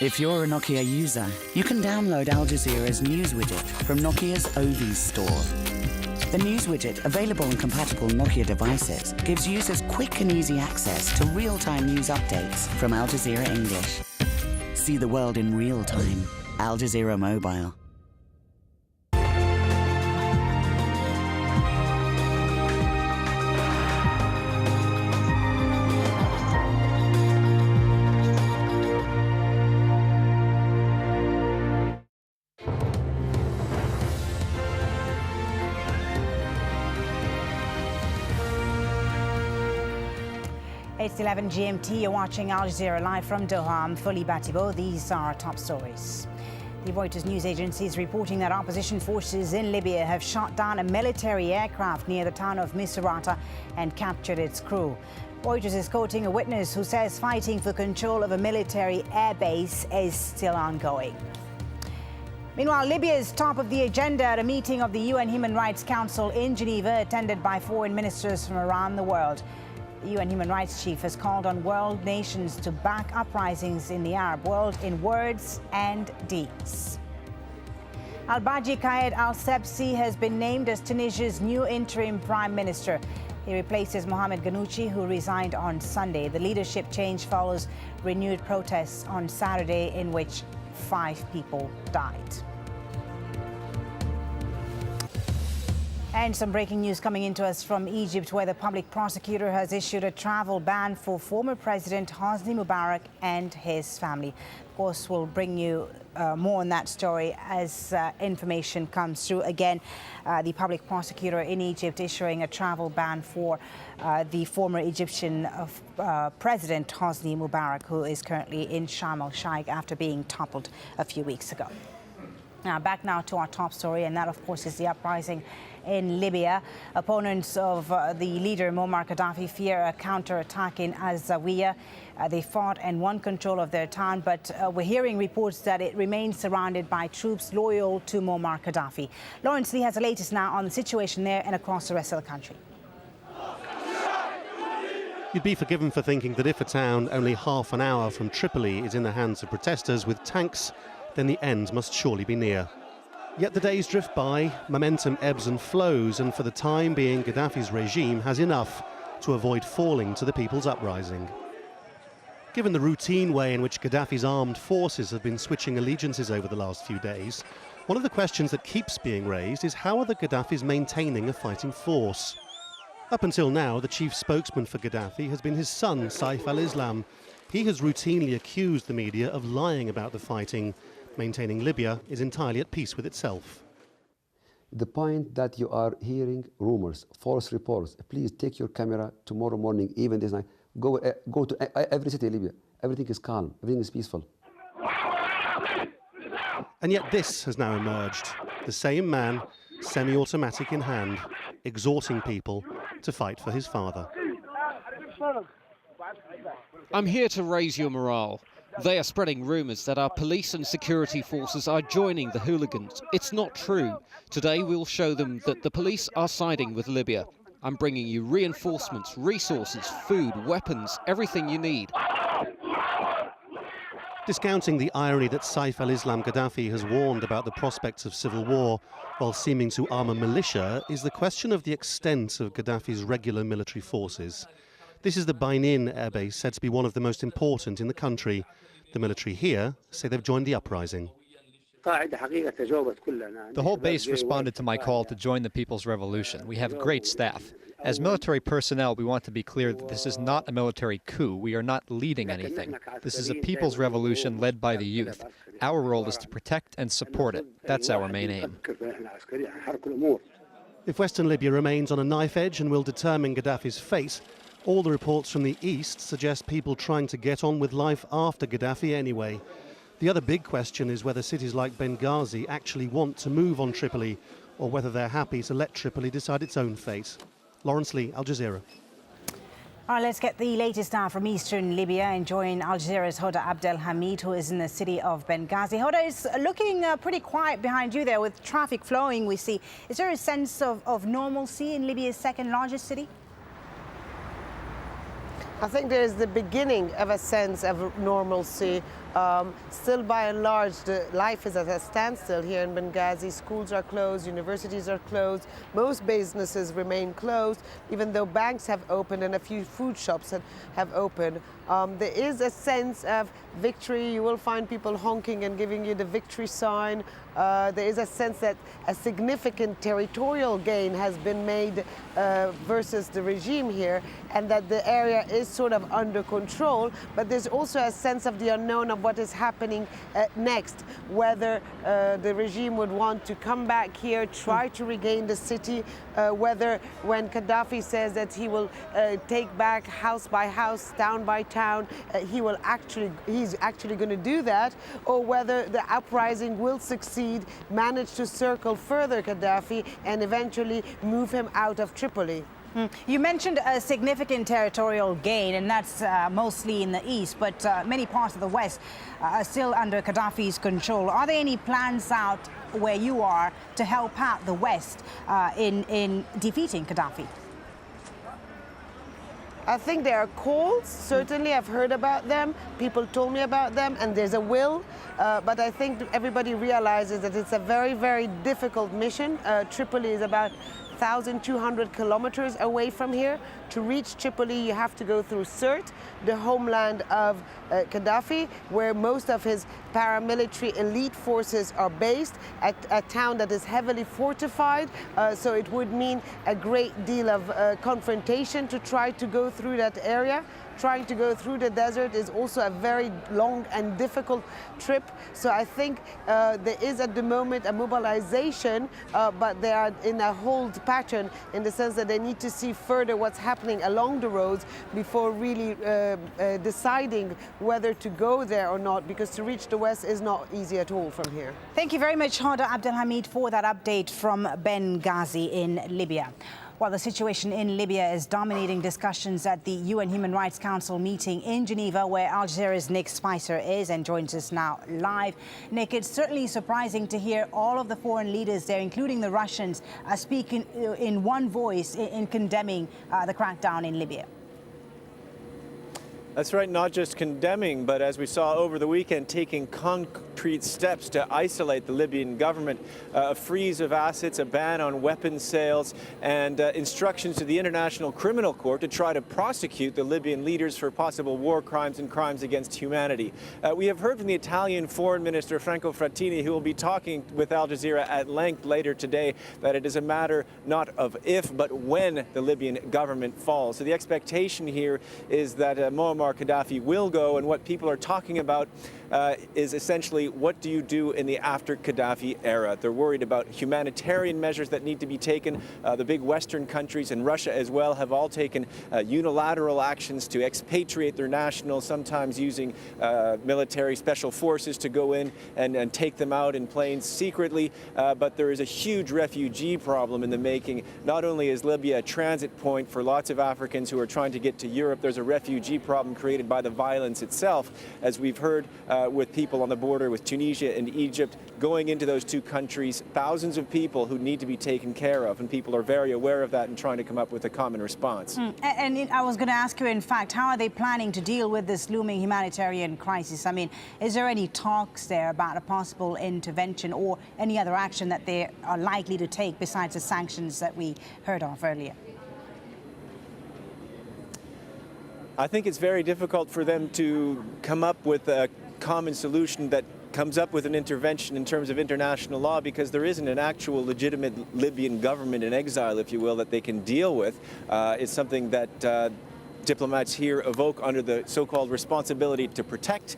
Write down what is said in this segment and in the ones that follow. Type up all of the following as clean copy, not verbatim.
If you're a Nokia user, you can download AlJazeera's news widget from Nokia's OV store. The news widget, available on compatible Nokia devices, gives users quick and easy access to real-time news updates from Al Jazeera English. See the world in real time. Al Jazeera Mobile. It's 11 GMT. You're watching Al Jazeera live from Doha. I'm Fully Batibo. These are our top stories. The Reuters news agency is reporting that opposition forces in Libya have shot down a military aircraft near the town of Misrata and captured its crew. Reuters is quoting a witness who says fighting for control of a military airbase is still ongoing. Meanwhile, Libya is top of the agenda at a meeting of the UN Human Rights Council in Geneva, attended by foreign ministers from around the world. The UN Human Rights Chief has called on world nations to back uprisings in the Arab world in words and deeds. Al-Baji Kayed Al-Sebsi has been named as Tunisia's new interim prime minister. He replaces Mohamed Ghannouchi, who resigned on Sunday. The leadership change follows renewed protests on Saturday, in which 5 people died. And some breaking news coming into us from Egypt, where the public prosecutor has issued a travel ban for former President Hosni Mubarak and his family. Of course, we'll bring you more on that story as information comes through. Again, the public prosecutor in Egypt issuing a travel ban for the former Egyptian President Hosni Mubarak, who is currently in Sharm el-Sheikh after being toppled a few weeks ago. Now, back now to our top story, and that, of course, is the uprising in Libya. Opponents of the leader Muammar Gaddafi fear a counterattack in AlZawiya. They fought and won control of their town, but we're hearing reports that it remains surrounded by troops loyal to Muammar Gaddafi. Lawrence Lee has the latest now on the situation there and across the rest of the country. You'd be forgiven for thinking that if a town only half an hour from Tripoli is in the hands of protesters with tanks, then the end must surely be near. Yet the days drift by, momentum ebbs and flows, and for the time being, Gaddafi's regime has enough to avoid falling to the people's uprising. Given the routine way in which Gaddafi's armed forces have been switching allegiances over the last few days, one of the questions that keeps being raised is how are the Gaddafis maintaining a fighting force? Up until now, the chief spokesman for Gaddafi has been his son, Saif al-Islam. He has routinely accused the media of lying about the fighting, maintaining Libya is entirely at peace with itself. The point that you are hearing rumors, false reports, please take your camera tomorrow morning, even this night, go to every city in Libya. Everything is calm, everything is peaceful. And yet this has now emerged. The same man, semi-automatic in hand, exhorting people to fight for his father. I'm here to raise your morale. They are spreading rumours that our police and security forces are joining the hooligans. It's not true. Today we'll show them that the police are siding with Libya. I'm bringing you reinforcements, resources, food, weapons, everything you need. Discounting the irony that Saif al-Islam Gaddafi has warned about the prospects of civil war while seeming to arm a militia is the question of the extent of Gaddafi's regular military forces. This is the Bainin airbase, said to be one of the most important in the country. The military here say they've joined the uprising. The whole base responded to my call to join the People's Revolution. We have great staff. As military personnel, we want to be clear that this is not a military coup. We are not leading anything. This is a people's revolution led by the youth. Our role is to protect and support it. That's our main aim. If Western Libya remains on a knife edge and will determine Gaddafi's fate, all the reports from the east suggest people trying to get on with life after Gaddafi anyway. The other big question is whether cities like Benghazi actually want to move on Tripoli, or whether they're happy to let Tripoli decide its own fate. Lawrence Lee, Al Jazeera. All right, let's get the latest now from eastern Libya and join Al Jazeera's Hoda Abdel Hamid, who is in the city of Benghazi. Hoda, is looking pretty quiet behind you there with traffic flowing, we see. Is there a sense of normalcy in Libya's second largest city? I think there is the beginning of a sense of normalcy. Still, by and large, life is at a standstill here in Benghazi. Schools are closed, universities are closed, most businesses remain closed, even though banks have opened and a few food shops have opened. There is a sense of victory. You will find people honking and giving you the victory sign. There is a sense that a significant territorial gain has been made versus the regime here, and that the area is sort of under control, but there's also a sense of the unknown of what is happening next, whether the regime would want to come back here, try to regain the city, whether when Gaddafi says that he will take back house by house, town by town, he's actually going to do that, or whether the uprising will succeed, manage to circle further Gaddafi and eventually move him out of Tripoli. You mentioned a significant territorial gain, and that's mostly in the east, but many parts of the west are still under Gaddafi's control. Are there any plans out where you are to help out the west in defeating Gaddafi? I think there are calls. Certainly, I've heard about them. People told me about them, and there's a will. But I think everybody realizes that it's a very, very difficult mission. Tripoli is about 1,200 kilometers away from here. To reach Tripoli, you have to go through Sirte, the homeland of Gaddafi, where most of his paramilitary elite forces are based, at a town that is heavily fortified. So it would mean a great deal of confrontation to try to go through that area. Trying to go through the desert is also a very long and difficult trip. So I think there is at the moment a mobilization, but they are in a hold pattern in the sense that they need to see further what's happening along the roads before really deciding whether to go there or not, because to reach the west is not easy at all from here. Thank you very much, Hada Abdelhamid, for that update from Benghazi in Libya. While the situation in Libya is dominating discussions at the UN Human Rights Council meeting in Geneva, where AlJazeera's Nick Spicer is and joins us now live. Nick, it's certainly surprising to hear all of the foreign leaders there, including the Russians, speaking in one voice in condemning the crackdown in Libya. That's right, not just condemning, but as we saw over the weekend, taking concrete steps to isolate the Libyan government. A freeze of assets, a ban on weapons sales, and instructions to the International Criminal Court to try to prosecute the Libyan leaders for possible war crimes and crimes against humanity. We have heard from the Italian Foreign Minister, Franco Frattini, who will be talking with Al Jazeera at length later today, that it is a matter not of if, but when the Libyan government falls. So the expectation here is that Muammar Gaddafi will go, and what people are talking about is essentially, what do you do in the after Gaddafi era? They're worried about humanitarian measures that need to be taken. The big Western countries and Russia as well have all taken unilateral actions to expatriate their nationals, sometimes using military special forces to go in and take them out in planes secretly. But there is a huge refugee problem in the making. Not only is Libya a transit point for lots of Africans who are trying to get to Europe, there's a refugee problem created by the violence itself, as we've heard with people on the border with Tunisia and Egypt going into those two countries, thousands of people who need to be taken care of, and people are very aware of that and trying to come up with a common response. And I was going to ask you, in fact, how are they planning to deal with this looming humanitarian crisis? I mean, is there any talks there about a possible intervention or any other action that they are likely to take besides the sanctions that we heard of earlier? I think it's very difficult for them to come up with a common solution that comes up with an intervention in terms of international law, because there isn't an actual legitimate Libyan government in exile, if you will, that they can deal with. It's something that diplomats here evoke under the so-called responsibility to protect,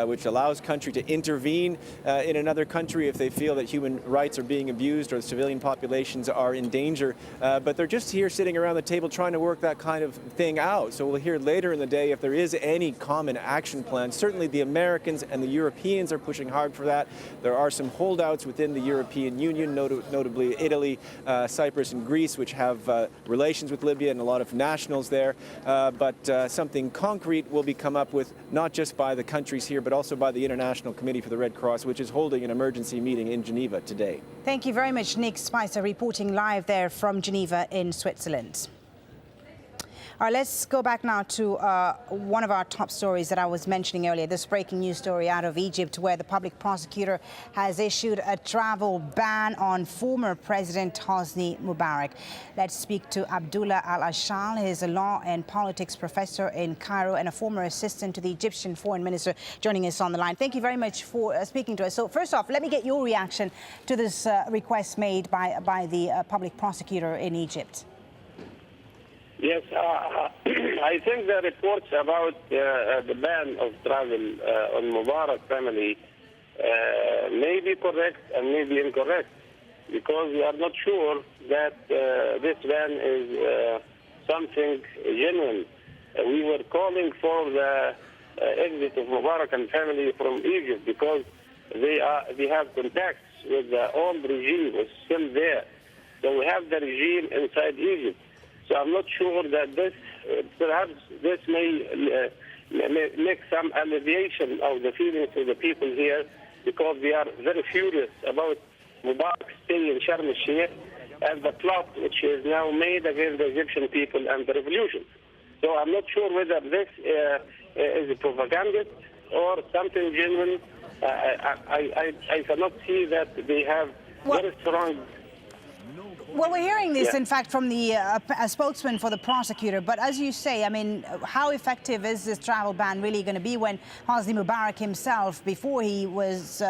which allows country to intervene in another country if they feel that human rights are being abused or the civilian populations are in danger. But they're just here sitting around the table trying to work that kind of thing out. So we'll hear later in the day if there is any common action plan. Certainly the Americans and the Europeans are pushing hard for that. There are some holdouts within the European Union, notably Italy, Cyprus and Greece, which have relations with Libya and a lot of nationals there. But something concrete will be come up with not just by the countries here, but also by the International Committee for the Red Cross, which is holding an emergency meeting in Geneva today. Thank you very much, Nick Spicer, reporting live there from Geneva in Switzerland. All right, let's go back now to one of our top stories that I was mentioning earlier, this breaking news story out of Egypt, where the public prosecutor has issued a travel ban on former President Hosni Mubarak. Let's speak to Abdullah Al-Ashal. He's a law and politics professor in Cairo and a former assistant to the Egyptian foreign minister, joining us on the line. Thank you very much for speaking to us. So first off, let me get your reaction to this request made by the public prosecutor in Egypt. Yes, I think the reports about the ban of travel on Mubarak family may be correct and may be incorrect, because we are not sure that this ban is something genuine. We were calling for the exit of Mubarak and family from Egypt because they have contacts with the old regime, was still there. So we have the regime inside Egypt. So I'm not sure that this, perhaps this may make some alleviation of the feelings of the people here, because they are very furious about Mubarak staying in Sharm el-Sheikh and the plot which is now made against the Egyptian people and the revolution. So I'm not sure whether this is a propaganda or something genuine. I cannot see that they have very strong. Well, we're hearing this, in fact, from the a spokesman for the prosecutor. But as you say, I mean, how effective is this travel ban really going to be when Hosni Mubarak himself, before he was